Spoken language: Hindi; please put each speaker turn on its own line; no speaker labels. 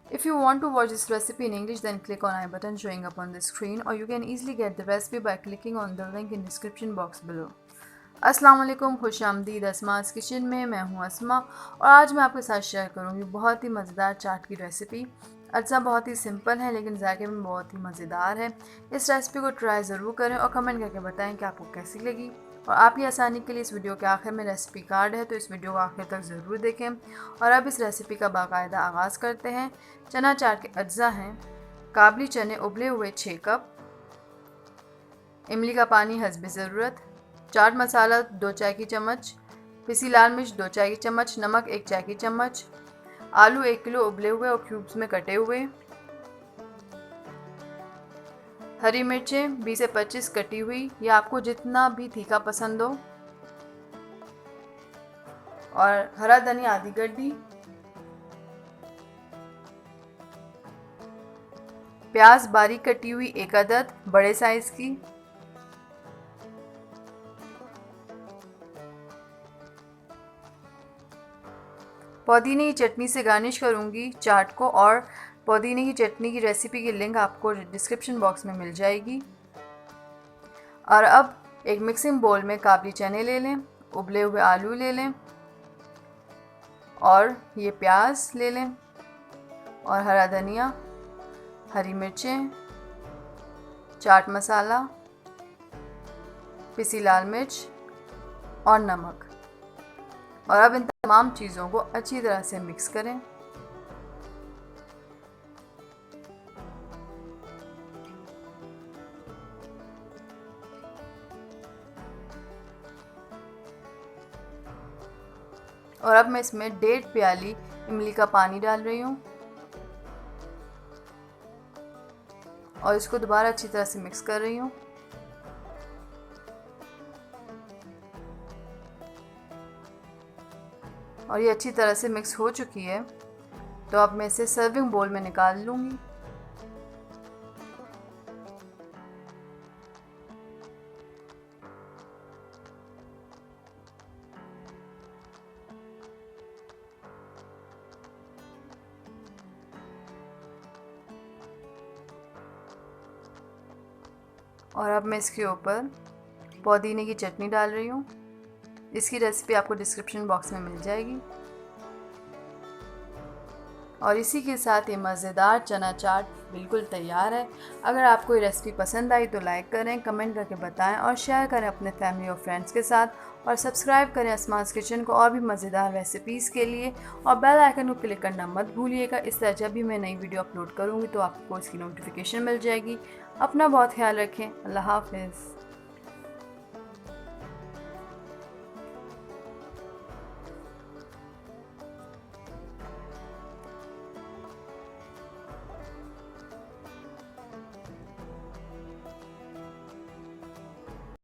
If you want to watch this recipe in English, then click on I button showing up on the screen, or you can easily get the recipe by clicking on the link in description box below. अस्सलाम वालेकुम, खुश आमदीद अस्मास किचन में। मैं हूं अस्मा और आज मैं आपके साथ शेयर करूंगी बहुत ही मज़ेदार चाट की रेसिपी। अज्जा बहुत ही सिंपल है लेकिन जायके में बहुत ही मज़ेदार है। इस रेसिपी को ट्राई ज़रूर करें और कमेंट करके बताएं कि आपको कैसी लगी। और आपकी आसानी के लिए इस वीडियो के आखिर में रेसिपी कार्ड है, तो इस वीडियो को आखिर तक ज़रूर देखें। और अब इस रेसिपी का बाकायदा आगाज़ करते हैं। चना चाट के अज्जा हैं: काबली चने उबले हुए 6 कप, इमली का पानी हस्ब ज़रूरत, चाट मसाला 2 चाय की चम्मच, पिसी लाल मिर्च 2 चाय की चम्मच, नमक 1 चाय की चम्मच, आलू 1 किलो उबले हुए और क्यूब्स में कटे हुए, हरी मिर्चें 20 से 25 कटी हुई या आपको जितना भी तीखा पसंद हो, और हरा धनिया आधी गड्डी, प्याज बारीक कटी हुई 1 अदद बड़े साइज़ की, पुदीने की चटनी से गार्निश करूंगी चाट को, और पुदीने की चटनी की रेसिपी की लिंक आपको डिस्क्रिप्शन बॉक्स में मिल जाएगी। और अब एक मिक्सिंग बोल में काबली चने ले लें, उबले हुए आलू ले लें, और ये प्याज ले लें, और हरा धनिया, हरी मिर्चें, चाट मसाला, पिसी लाल मिर्च और नमक। और अब इन तमाम चीज़ों को अच्छी तरह से मिक्स करें। और अब मैं इसमें 1.5 प्याली इमली का पानी डाल रही हूँ और इसको दोबारा अच्छी तरह से मिक्स कर रही हूँ। और ये अच्छी तरह से मिक्स हो चुकी है, तो अब मैं इसे सर्विंग बोल में निकाल लूँगी। और अब मैं इसके ऊपर पुदीने की चटनी डाल रही हूँ। इसकी रेसिपी आपको डिस्क्रिप्शन बॉक्स में मिल जाएगी। और इसी के साथ ये मज़ेदार चना चाट बिल्कुल तैयार है। अगर आपको ये रेसिपी पसंद आई तो लाइक करें, कमेंट करके बताएं और शेयर करें अपने फैमिली और फ्रेंड्स के साथ। और सब्सक्राइब करें अस्मास किचन को और भी मज़ेदार रेसिपीज़ के लिए, और बेल आइकन को क्लिक करना मत भूलिएगा। इस तरह जब भी मैं नई वीडियो अपलोड करूँगी तो आपको इसकी नोटिफिकेशन मिल जाएगी। अपना बहुत ख्याल रखें। अल्लाह हाफ़िज़।